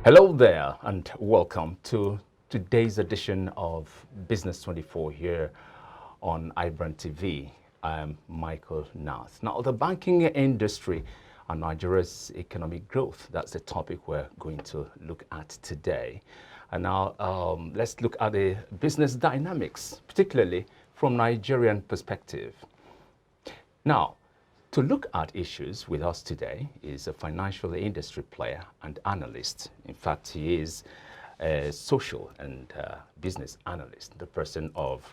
Hello there and welcome to today's edition of Business 24 here on iBrandTV. I'm Michael Nath. Now, the banking industry and Nigeria's economic growth, that's the topic we're going to look at today. And now let's look at the business dynamics, particularly from Nigerian perspective. Now, to look at issues with us today is a financial industry player and analyst. In fact, he is a social and business analyst, the person of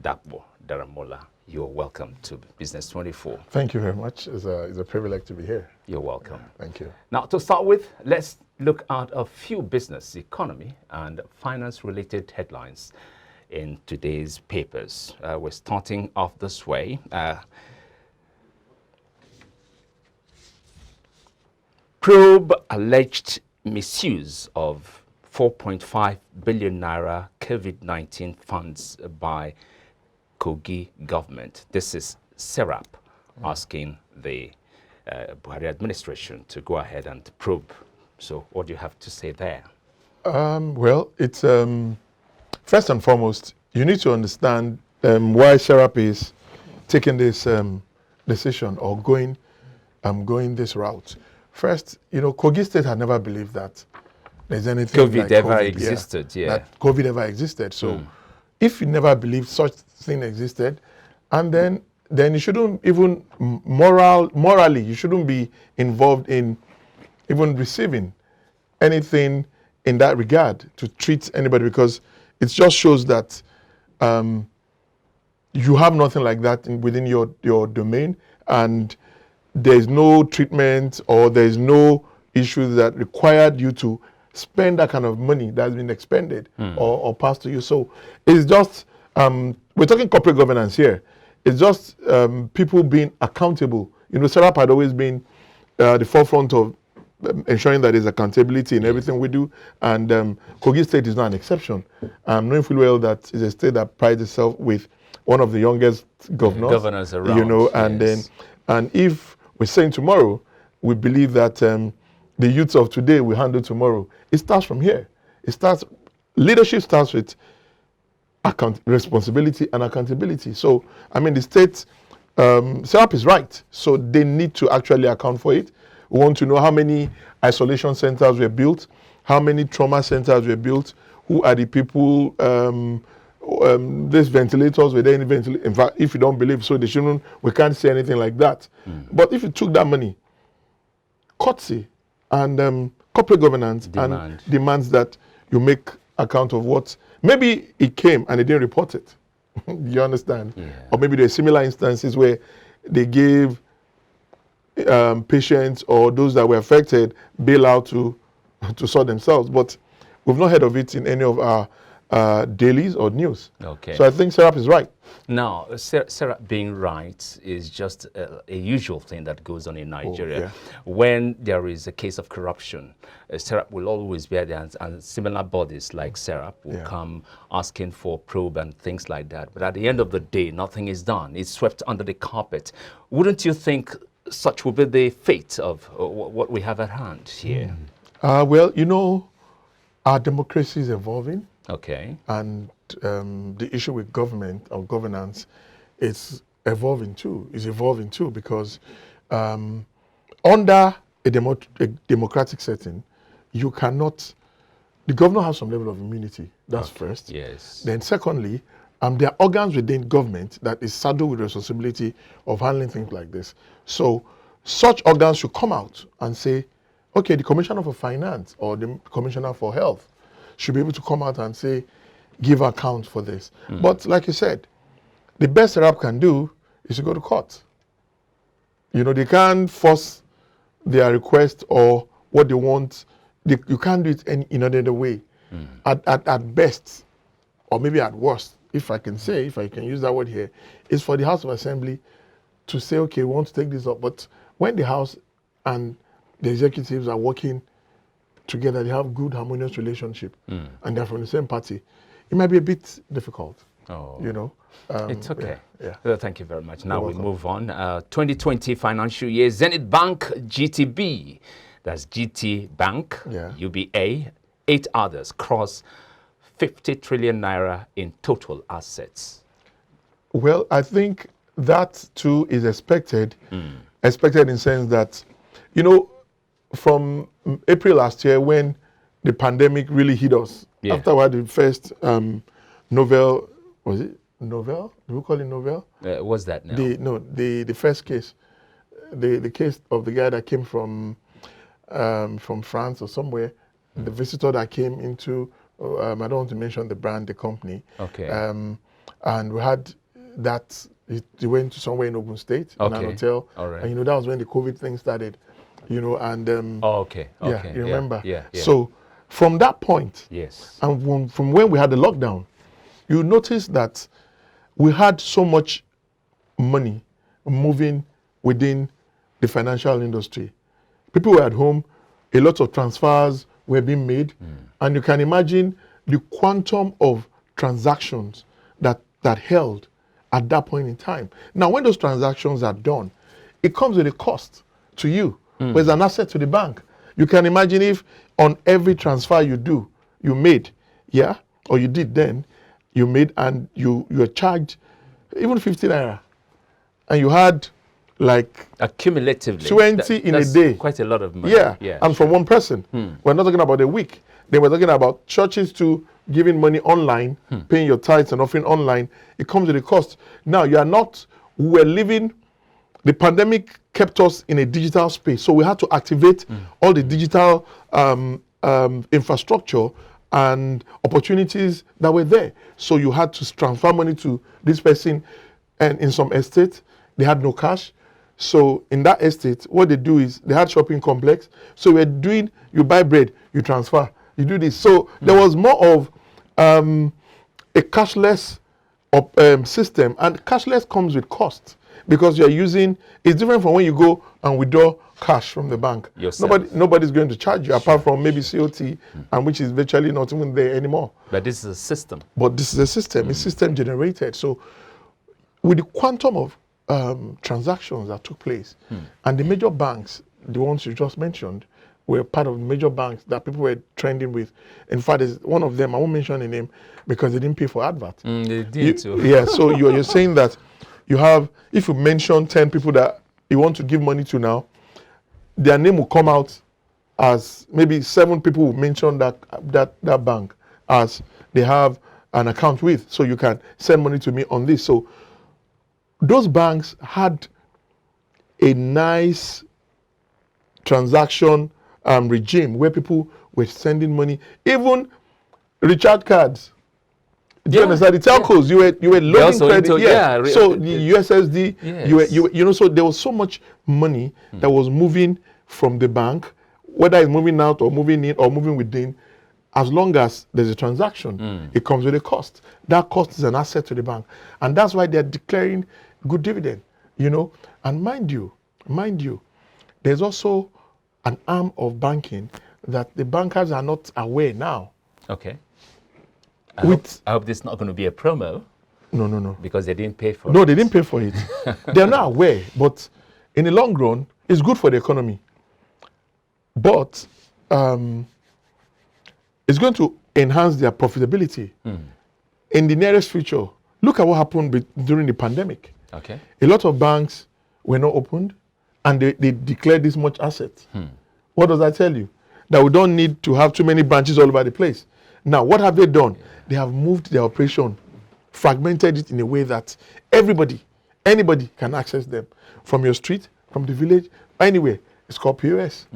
Dapo Daramola. You're welcome to Business 24. Thank you very much. It's a privilege to be here. You're welcome. Thank you. Now, to start with, let's look at a few business, economy, and finance-related headlines in today's papers. We're starting off this way. Probe alleged misuse of 4.5 billion naira COVID-19 funds by Kogi government. This is SERAP asking the Buhari administration to go ahead and probe. So what do you have to say there? Well, it's first and foremost, you need to understand why SERAP is taking this decision or going this route. First, you know, Kogi State had never believed that there's anything COVID like ever COVID, existed, that COVID ever existed. So if you never believed such thing existed, and then you shouldn't even morally, you shouldn't be involved in even receiving anything in that regard to treat anybody, because it just shows that you have nothing like that within your domain, and there's no treatment or there's no issue that required you to spend that kind of money that's been expended or passed to you. So it's just, we're talking corporate governance here. It's just people being accountable. You know, SERAP had always been the forefront of ensuring that there's accountability in everything we do, and Kogi State is not an exception. Knowing full well that it's a state that prides itself with one of the youngest governors around. You know, and if we're saying tomorrow, we believe that the youths of today will handle tomorrow. It starts from here. Leadership starts with responsibility and accountability. So, I mean, the state, SERAP is right. So they need to actually account for it. We want to know how many isolation centers were built, how many trauma centers were built, who are the people, these ventilators, were there any ventilators? In fact, if you don't believe so, we can't say anything like that. But if you took that money, courtesy and corporate governance and demands that you make account of what, maybe it came and they didn't report it. You understand? Yeah. Or maybe there are similar instances where they gave patients or those that were affected bailout to sort themselves. But we've not heard of it in any of our dailies or news. Okay. So I think SERAP is right. Now, SERAP being right is just a usual thing that goes on in Nigeria. Oh, yeah. When there is a case of corruption, SERAP will always be there, and similar bodies like SERAP will come asking for probe and things like that. But at the end of the day, nothing is done. It's swept under the carpet. Wouldn't you think such will be the fate of what we have at hand here? Well, you know, our democracy is evolving. Okay. And the issue with government or governance is evolving too. Because under a democratic setting, you cannot. The governor has some level of immunity. That's first. Yes. Then secondly, there are organs within government that is saddled with responsibility of handling things like this. So such organs should come out and say, okay, the Commissioner for Finance or the Commissioner for Health should be able to come out and say, give account for this. But like you said, the best SERAP can do is to go to court. You know, they can't force their request or what they want. You can't do it in any other way. At best, or maybe at worst, if I can use that word here, is for the House of Assembly to say, okay, we want to take this up. But when the House and the executives are working together, they have good harmonious relationship, and they're from the same party, it might be a bit difficult. You know, it's okay. Thank you very much. Now we move on. 2020 financial year, Zenith Bank GTB. That's GT Bank, Yeah. UBA, 8 others cross 50 trillion naira in total assets. Well, I think that too is expected. Expected in the sense that, you know, from April last year when the pandemic really hit us, Yeah. after we had the first novel, was it novel? Do we call it novel? What's that now? The first case, the case of the guy that came from France or somewhere, the visitor that came into, I don't want to mention the brand, the company. Okay. And we had that, he went to somewhere in Ogun State, in an Okay. hotel. All right. And, you know, that was when the COVID thing started, you know, and Oh, okay. yeah, Okay. you remember? Yeah. So from that point, Yes. and from when we had the lockdown, you notice that we had so much money moving within the financial industry. People were at home, a lot of transfers were being made, and you can imagine the quantum of transactions that held at that point in time. Now, when those transactions are done, it comes with a cost to you, but it's an asset to the bank. You can imagine if on every transfer you made, yeah, or you did then, you made and you're charged even 50 naira, and you had like Accumulatively, 20 in a that's day. Quite a lot of money. Yeah, and sure. from one person. We're not talking about a week. Then we're talking about churches too, giving money online, paying your tithes and offering online. It comes with a cost. Now, we're living, the pandemic kept us in a digital space. So we had to activate all the digital infrastructure and opportunities that were there. So you had to transfer money to this person, and in some estates, they had no cash. So in that estate, what they do is they had shopping complex. So you buy bread, you transfer, you do this. So there was more of a cashless system, and cashless comes with cost because it's different from when you go and withdraw cash from the bank. Yourself. Nobody's going to charge you apart from maybe COT, and which is virtually not even there anymore. But this is a system. But this is a system. It's system generated. So with the quantum of transactions that took place, and the major banks, the ones you just mentioned, were part of the major banks that people were trending with. In fact, there's one of them, I won't mention the name because they didn't pay for advert. They did too. Yeah, so you're saying that you have, if you mention 10 people that you want to give money to now, their name will come out as maybe 7 people will mention that bank as they have an account with. So you can send money to me on this. So those banks had a nice transaction regime where people were sending money, even recharge cards. Do you understand? The telcos, you were loading credit. So the USSD, yes. So there was so much money that was moving from the bank, whether it's moving out or moving in or moving within. As long as there's a transaction, it comes with a cost. That cost is an asset to the bank, and that's why they're declaring good dividend. And mind you, there's also an arm of banking that the bankers are not aware now. Okay. I hope this is not going to be a promo. No. Because they didn't pay for it. No, they didn't pay for it. They're not aware, but in the long run, it's good for the economy. But it's going to enhance their profitability in the nearest future. Look at what happened during the pandemic. Okay. A lot of banks were not opened, and they declared this much assets. What does that tell you? That we don't need to have too many branches all over the place. Now, what have they done? They have moved their operation, fragmented it in a way that anybody can access them from your street, from the village, anywhere. It's called POS.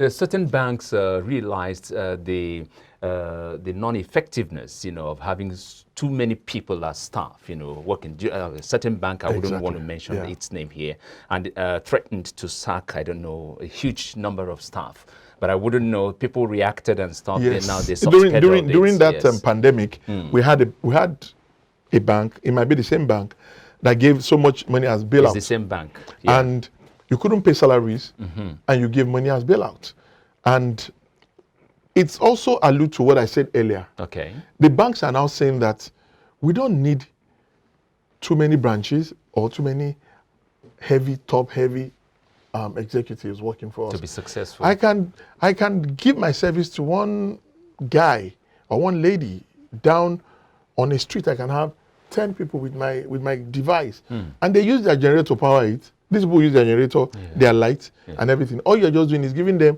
Certain banks realized the non-effectiveness, of having too many people as staff, working. A certain bank, I wouldn't want to mention its name here, and threatened to sack, I don't know, a huge number of staff. But I wouldn't know. People reacted and stopped it. Now they during that pandemic, we had a bank. It might be the same bank that gave so much money as bailout. It's the same bank, and you couldn't pay salaries, and you give money as bailout. And it's also allude to what I said earlier. Okay. The banks are now saying that we don't need too many branches or too many top-heavy executives working for us. To be successful. I can give my service to one guy or one lady down on a street. I can have 10 people with my device, and they use their generator to power it. These people use their generator, their light, and everything. All you're just doing is giving them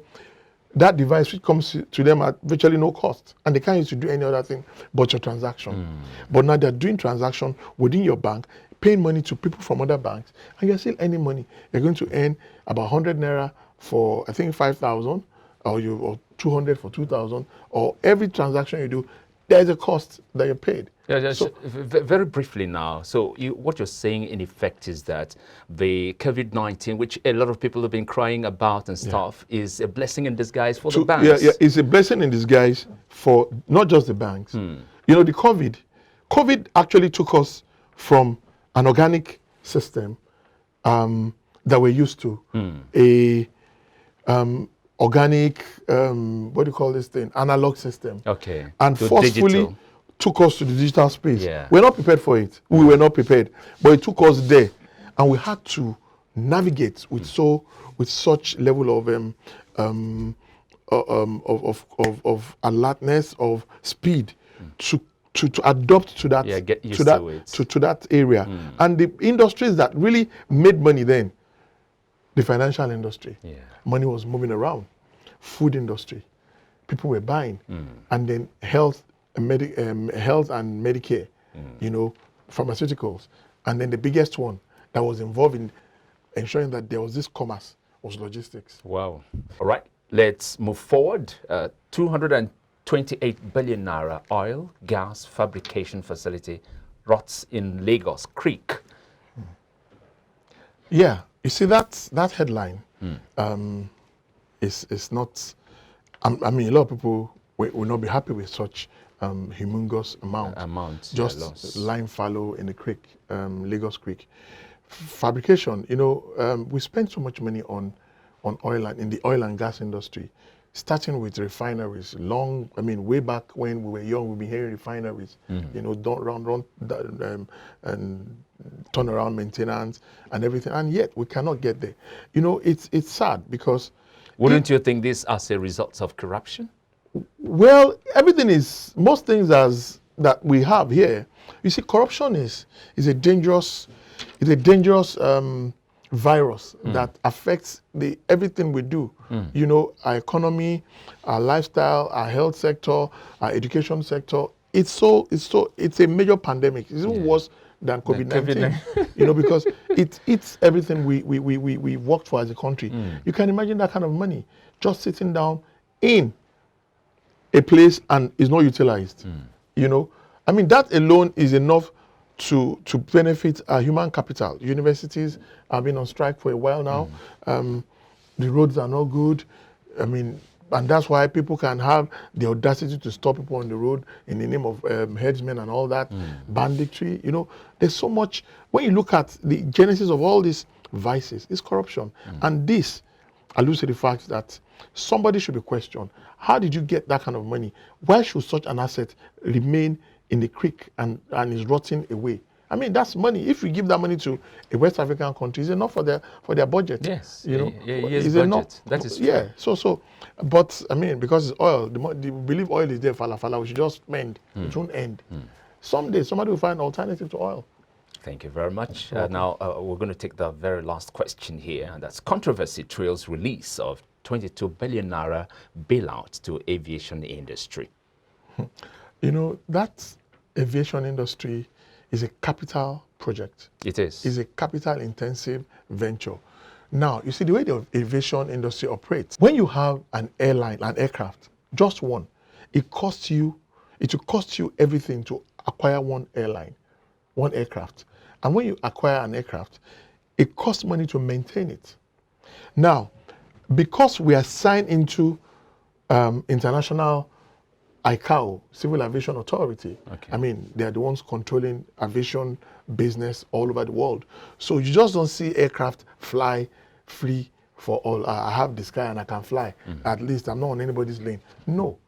that device, which comes to them at virtually no cost, and they can't use to do any other thing but your transaction. But now they're doing transaction within your bank, paying money to people from other banks, and you're still earning money. You're going to earn about 100 naira for, I think, 5,000, or 200 for 2,000, or every transaction you do, there's a cost that you're paid. Yeah, so, very briefly now. So what you're saying in effect is that the COVID-19, which a lot of people have been crying about and stuff, is a blessing in disguise for the banks. Yeah, it's a blessing in disguise for not just the banks. You know, the COVID actually took us from an organic system that we're used to, organic, what do you call this thing? Analog system. Okay. And to forcefully digital. Took us to the digital space. Yeah. We're not prepared for it. We were not prepared, but it took us there, and we had to navigate with such level of alertness, of speed, to adopt to that to that area. And the industries that really made money then, the financial industry, money was moving around, food industry, people were buying, and then health and Medicare, you know, pharmaceuticals, and then the biggest one that was involved in ensuring that there was this commerce was logistics. Wow. All right, let's move forward. 228 billion naira oil, gas fabrication facility rots in Lagos Creek. Yeah, you see that headline is not. I mean, a lot of people will not be happy with such humongous amount. Just lying fallow in the creek, Lagos Creek. Fabrication, you know, we spend so much money on oil and in the oil and gas industry, starting with refineries. Way back when we were young, we've been hearing refineries, you know, and turnaround maintenance and everything, and yet we cannot get there. You know, it's sad because. Wouldn't you think this as a result of corruption? Well, most things that we have here. You see, corruption is a dangerous virus that affects everything we do. You know, our economy, our lifestyle, our health sector, our education sector. It's a major pandemic. It's even worse than COVID-19. You know, because it eats everything we worked for as a country. You can imagine that kind of money just sitting down in a place and is not utilized. You know, I mean, that alone is enough to benefit our human capital. Universities have been on strike for a while now. The roads are not good. I mean, and that's why people can have the audacity to stop people on the road in the name of headsmen and all that, banditry. You know, there's so much. When you look at the genesis of all these vices, it's corruption. And this alludes to the fact that somebody should be questioned. How did you get that kind of money? Why should such an asset remain in the creek and is rotting away? I mean, that's money. If you give that money to a West African country, it's enough for their budget. Yes, you know, is budget. That is true. Yeah. So, but I mean, because it's oil, they believe oil is there. Fala, we should just spend. It won't end. Someday, somebody will find an alternative to oil. Thank you very much. Now, we're going to take the very last question here, and that's controversy trails release of 22 billion naira bailout to aviation industry. You know, that aviation industry is a capital project. It is. It's a capital-intensive venture. Now, you see the way the aviation industry operates. When you have an airline, an aircraft, just one, it will cost you everything to acquire one aircraft. And when you acquire an aircraft, it costs money to maintain it. Now, because we are signed into international ICAO, Civil Aviation Authority. I mean, they are the ones controlling aviation business all over the world. So you just don't see aircraft fly free for all. I have the sky and I can fly. At least I'm not on anybody's lane. No.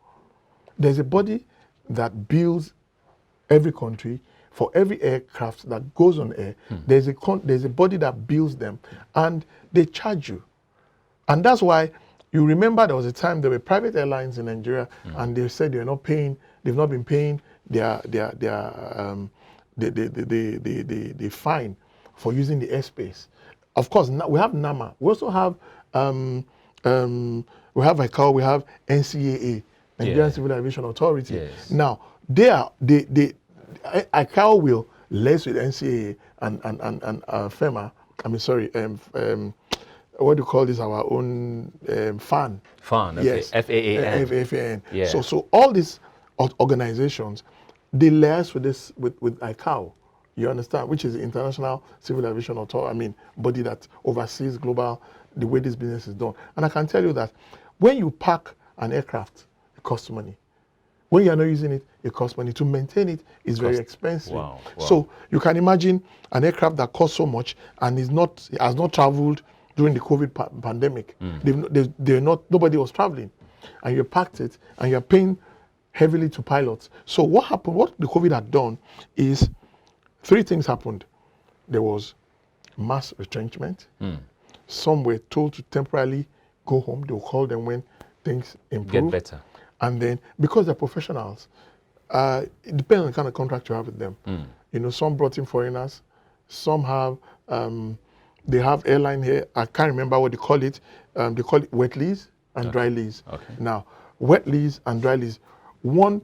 There's a body that builds every country. For every aircraft that goes on air, there's a body that builds them, and they charge you. And that's why you remember there was a time there were private airlines in Nigeria, and they said they've not been paying their the fine for using the airspace. Of course, we have NAMA. We also have we have ICAO, we have NCAA, Nigerian Civil Aviation Authority. Yes. Now ICAO will liaise with NCAA and FEMA. I mean, sorry, what do you call this? Our own FAN. FAN, okay. Yes. FAAN. FAN. Yeah. So all these organizations, they liaise with this with ICAO. You understand? Which is the International Civil Aviation Authority. I mean, body that oversees global the way this business is done. And I can tell you that when you park an aircraft, it costs money. When you are not using it, it costs money. To maintain it is very expensive. Wow. So you can imagine an aircraft that costs so much and has not traveled during the COVID pandemic. Nobody was traveling, and you packed it, and you're paying heavily to pilots. So what happened? What the COVID had done is 3 things happened. There was mass retrenchment. Some were told to temporarily go home. They will call them when things improve. Get better. And then, because they're professionals, it depends on the kind of contract you have with them. You know, some brought in foreigners, some have, they have airline here. I can't remember what they call it. They call it wet lease and dry lease. Okay. Now, wet lease and dry lease, one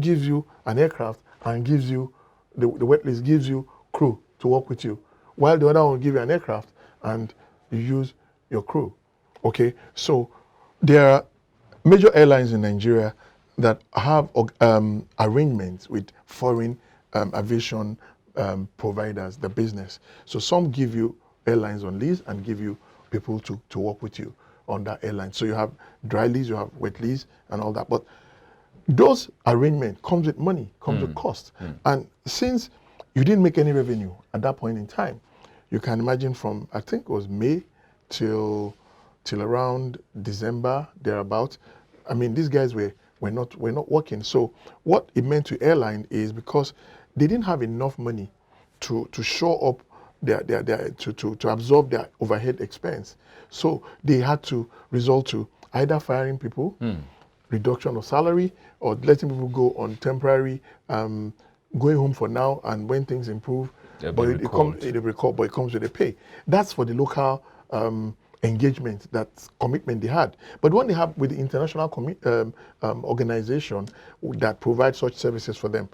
gives you an aircraft and gives you, the wet lease gives you crew to work with you, while the other one will give you an aircraft and you use your crew. Okay, so there are major airlines in Nigeria that have arrangements with foreign aviation providers, the business. So some give you airlines on lease and give you people to work with you on that airline. So you have dry lease, you have wet lease and all that. But those arrangements comes with money, comes with cost. And since you didn't make any revenue at that point in time, you can imagine from, I think it was May till around December, thereabout. I mean, these guys were not working. So what it meant to airline is, because they didn't have enough money to show up to absorb their overhead expense. So they had to resort to either firing people, reduction of salary, or letting people go on temporary, going home for now, and when things improve, it comes with a pay. That's for the local engagement, that commitment they had. But when they have with the international organization that provides such services for them,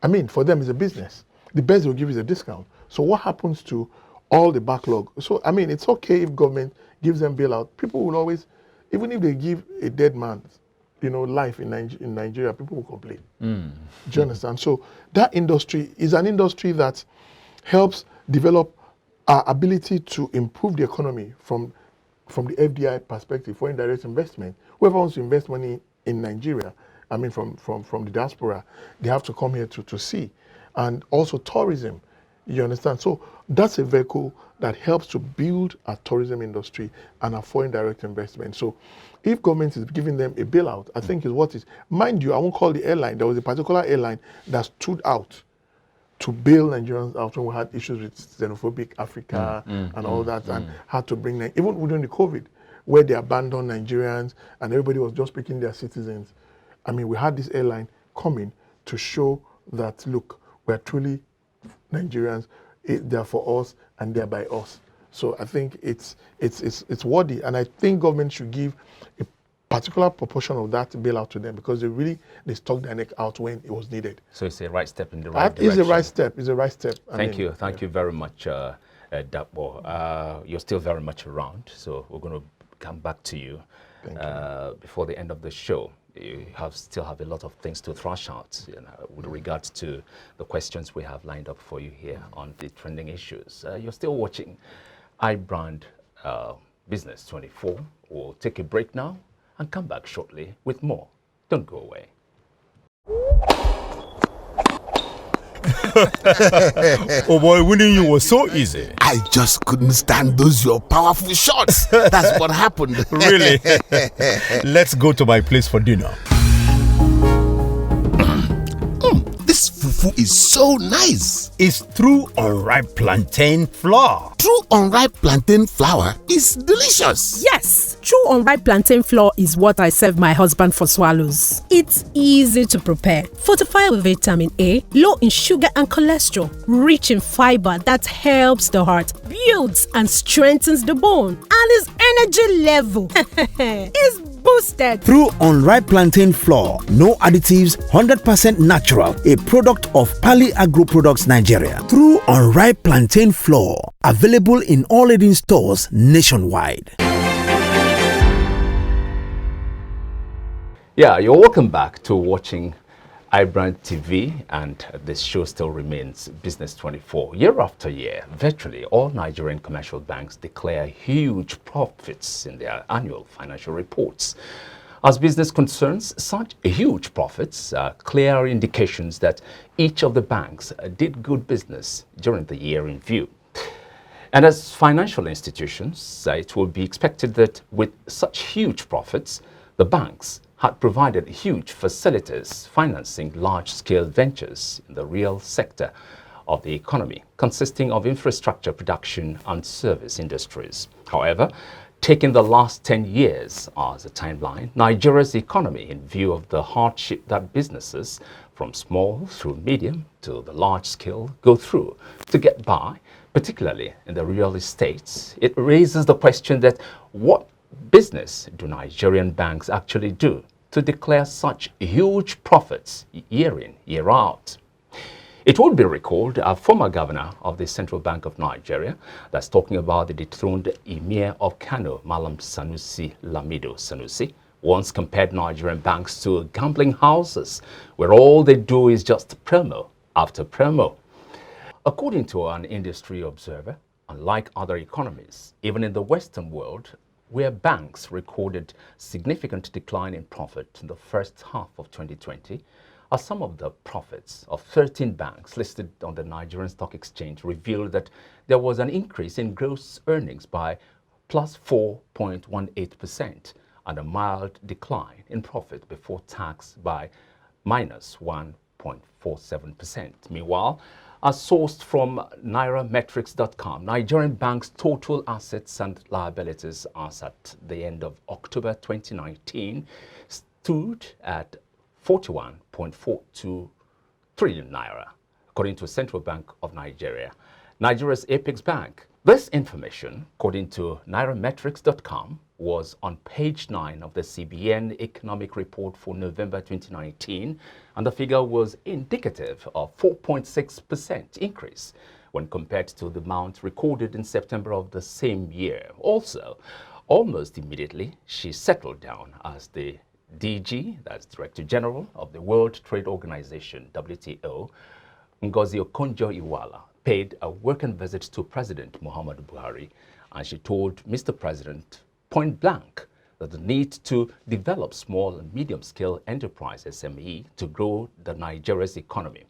I mean, for them it's a business. The best they'll give is a discount. So what happens to all the backlog? So, I mean, it's okay if government gives them bailout. People will always, even if they give a dead man, life in Nigeria, people will complain. Do you understand? So that industry is an industry that helps develop our ability to improve the economy from the FDI perspective, foreign direct investment. Whoever wants to invest money in Nigeria, I mean from the diaspora, they have to come here to see. And also tourism, you understand? So that's a vehicle that helps to build a tourism industry and a foreign direct investment. So if government is giving them a bailout, I think is what is. Mind you, I won't call the airline. There was a particular airline that stood out to bail Nigerians out when we had issues with xenophobic Africa and all that, and had to bring them, even during the COVID, where they abandoned Nigerians and everybody was just picking their citizens. I mean, we had this airline coming to show that, look, we're truly Nigerians, they're for us and they're by us. So I think it's worthy, and I think government should give a particular proportion of that bailout to them, because they stuck their neck out when it was needed. So it's a right step in the right direction. It's a right step. Thank you very much, Dapo. You're still very much around, so we're going to come back to you before the end of the show. You still have a lot of things to thrash out, with regards to the questions we have lined up for you here on the trending issues. You're still watching iBrand Business 24. We'll take a break now and come back shortly with more. Don't go away. Oh boy, winning you was so easy. I just couldn't stand those your powerful shots. That's what happened. Really? Let's go to my place for dinner. This fufu fufu is so nice. It's true unripe plantain flour. True unripe plantain flour is delicious. Yes, true unripe plantain flour is what I serve my husband for swallows. It's easy to prepare, fortified with vitamin A, low in sugar and cholesterol, rich in fiber that helps the heart, builds and strengthens the bone, and his energy level is boosted. Through unripe plantain flour, no additives, 100% natural, a product of Pali Agro Products Nigeria. Through unripe plantain flour, available in all leading stores nationwide. Yeah, you're welcome back to watching iBrandTV, and this show still remains Business 24. Year after year, virtually all Nigerian commercial banks declare huge profits in their annual financial reports. As business concerns, such huge profits are clear indications that each of the banks did good business during the year in view. And as financial institutions, it will be expected that with such huge profits, the banks had provided huge facilities financing large-scale ventures in the real sector of the economy, consisting of infrastructure production and service industries. However, taking the last 10 years as a timeline, Nigeria's economy, in view of the hardship that businesses from small through medium to the large scale go through to get by, particularly in the real estate, it raises the question that what business do Nigerian banks actually do to declare such huge profits year in, year out? It would be recalled a former governor of the Central Bank of Nigeria, that's talking about the dethroned Emir of Kano, Malam Sanusi Lamido Sanusi, once compared Nigerian banks to gambling houses, where all they do is just promo after promo. According to an industry observer, unlike other economies, even in the Western world, where banks recorded significant decline in profit in the first half of 2020, as some of the profits of 13 banks listed on the Nigerian Stock Exchange revealed that there was an increase in gross earnings by plus 4.18% and a mild decline in profit before tax by minus 1.47%. Meanwhile, as sourced from nairametrics.com, Nigerian banks' total assets and liabilities as at the end of October 2019 stood at 41.42 trillion naira, according to Central Bank of Nigeria, Nigeria's apex bank. This information, according to nairametrics.com, was on page 9 of the CBN Economic Report for November 2019, and the figure was indicative of 4.6% increase when compared to the amount recorded in September of the same year. Also, almost immediately, she settled down as the DG, that's Director General of the World Trade Organization, WTO, Ngozi Okonjo-Iweala, paid a working visit to President Muhammadu Buhari, and she told Mr. President point blank that the need to develop small and medium-scale enterprise SME to grow the Nigeria's economy.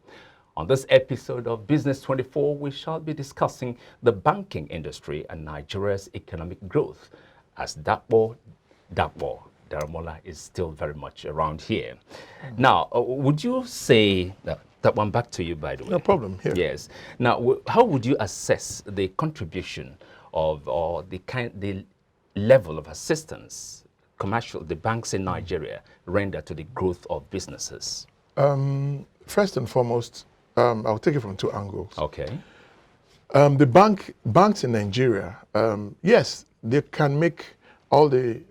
On this episode of Business 24, we shall be discussing the banking industry and Nigeria's economic growth, as Dapo Daramola is still very much around here. Now, would you say that one back to you, by the way? No problem. Here. Yes. Now, how would you assess the contribution of or the level of assistance the banks in Nigeria render to the growth of businesses? First and foremost, I'll take it from two angles. Okay. The banks in Nigeria, yes, they can make all the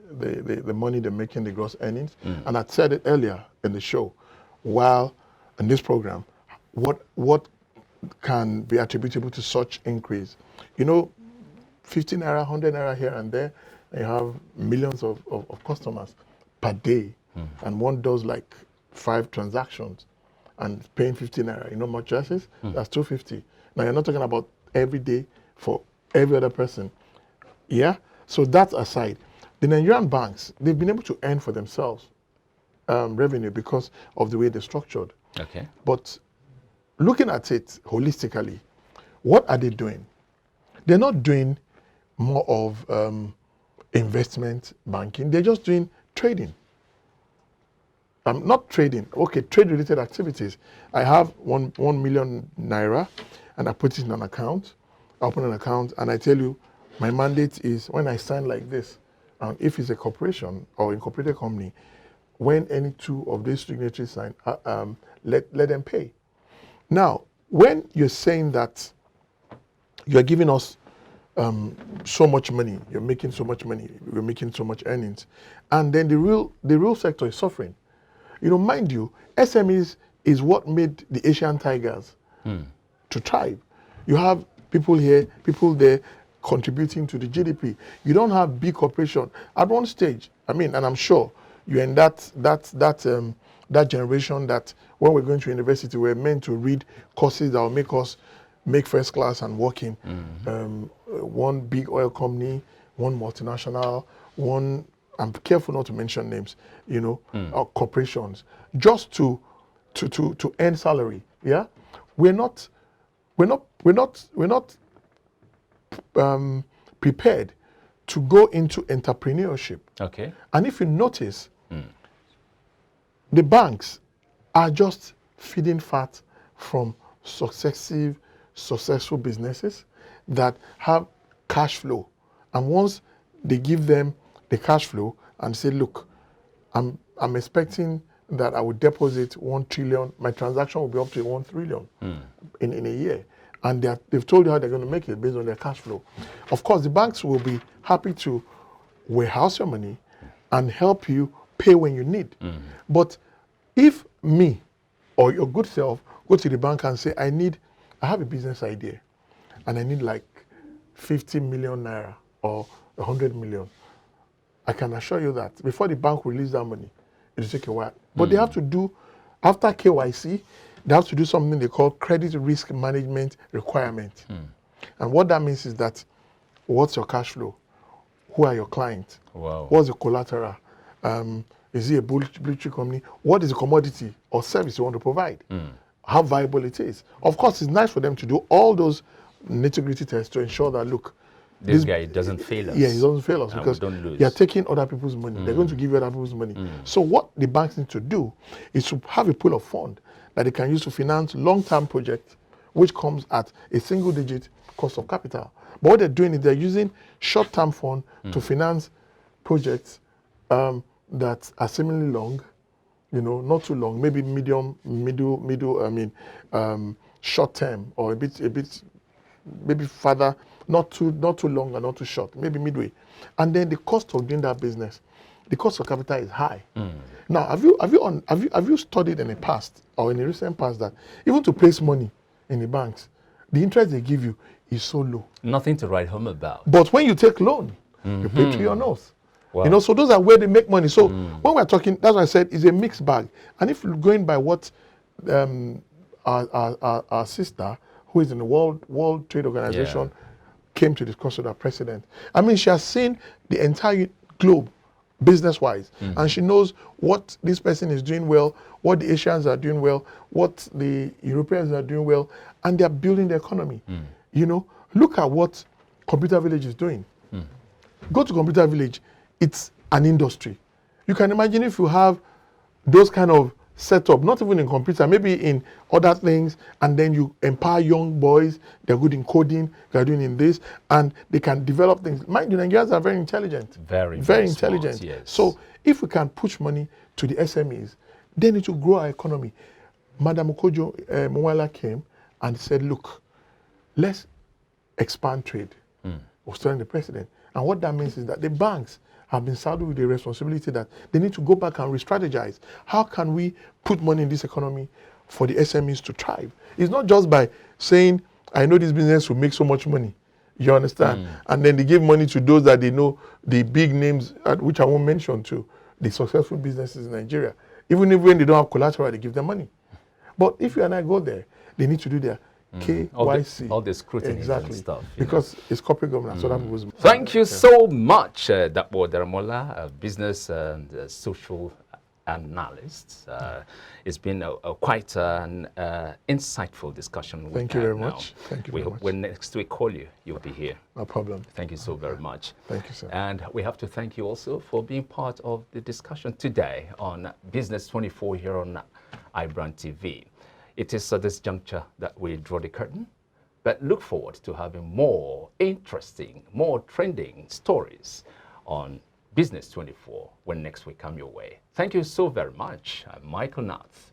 money they're making, the gross earnings. And I said it earlier in the show, while in this program, what can be attributable to such increase? You know, 50 naira, 100 naira here and there, you have millions of customers per day. And one does like 5 transactions and paying 50 naira. You know how much that is? That's 250. Now, you're not talking about every day for every other person. Yeah? So that aside, the Nigerian banks, they've been able to earn for themselves revenue because of the way they're structured. Okay. But looking at it holistically, what are they doing? They're not doing more of investment banking. They're just doing trading. not trading. Okay, trade-related activities. I have 1 million naira, and I put it in an account. I open an account, and I tell you, my mandate is when I sign like this, and if it's a corporation or incorporated company, when any two of these signatories sign, let them pay. Now, when you're saying that you're giving us so much money, you're making so much money, we're making so much earnings, and then the real sector is suffering. You know, mind you, SMEs is what made the Asian tigers to thrive. You have people here, people there contributing to the GDP. You don't have big corporation. At one stage, I mean, and I'm sure you're in that generation that when we're going to university, we're meant to read courses that will make us make first class and work in one big oil company, one multinational, one, I'm careful not to mention names, you know, or corporations, just to earn salary. Yeah, we're not prepared to go into entrepreneurship. Okay. And if you notice, the banks are just feeding fat from successful businesses that have cash flow. And once they give them the cash flow and say, look, I'm expecting that I would deposit 1 trillion, my transaction will be up to 1 trillion in a year. And they've told you how they're going to make it based on their cash flow. Of course, the banks will be happy to warehouse your money and help you pay when you need. But if me or your good self go to the bank and say, I have a business idea and I need like 50 million naira or 100 million, I can assure you that before the bank release that money, it will take a while. But they have to do, after KYC, they have to do something they call credit risk management requirement. And what that means is that, what's your cash flow? Who are your clients? Wow. What's the collateral? Is it a blue chip company? What is the commodity or service you want to provide? How viable it is. Of course, it's nice for them to do all those nitty-gritty tests to ensure that, look, this guy doesn't fail us. Yeah, he doesn't fail us and because don't lose. you're taking other people's money. They're going to give you other people's money. So what the banks need to do is to have a pool of fund that they can use to finance long-term projects, which comes at a single-digit cost of capital. But what they're doing is they're using short-term fund to finance projects that are similarly long, you know, not too long, maybe short term, or a bit, maybe further, not too long and not too short, maybe midway. And then the cost of doing that business, the cost of capital is high. Now, have you studied in the past or in the recent past that even to place money in the banks, the interest they give you is so low? Nothing to write home about. But when you take loan, you pay to your nose. Wow. You know, so those are where they make money. So when we're talking, that's why I said it's a mixed bag. And if you're going by what our sister, who is in the World Trade Organization, came to discuss with our president, I mean, she has seen the entire globe business-wise, and she knows what this person is doing well, what the Asians are doing well, what the Europeans are doing well, and they're building the economy. You know, look at what Computer Village is doing. Go to Computer Village, it's an industry. You can imagine if you have those kind of setup, not even in computer, maybe in other things, and then you empower young boys, they're good in coding, they're doing in this, and they can develop things. Mind you, Nigerians are very intelligent. Very intelligent. Smart, yes. So if we can push money to the SMEs, then it will grow our economy. Madam Okojo Mwala came and said, look, let's expand trade. Was telling the president. And what that means is that the banks have been saddled with the responsibility that they need to go back and re-strategize. How can we put money in this economy for the SMEs to thrive? It's not just by saying, I know this business will make so much money. You understand? And then they give money to those that they know, the big names, which I won't mention too, the successful businesses in Nigeria. Even if when they don't have collateral, they give them money. But if you and I go there, they need to do their KYC. All the scrutiny exactly. and stuff. Because it's corporate governance. So that was Thank you so much, Dapo Daramola, business and social analyst. It's been quite an insightful discussion. Thank you very much. Thank you very much. When next we call you, you'll be here. No problem. Thank you so very much. Thank you, sir. And we have to thank you also for being part of the discussion today on Business 24 here on iBrandTV. It is at this juncture that we draw the curtain, but look forward to having more interesting, more trending stories on Business 24 when next we come your way. Thank you so very much. I'm Michael Nath.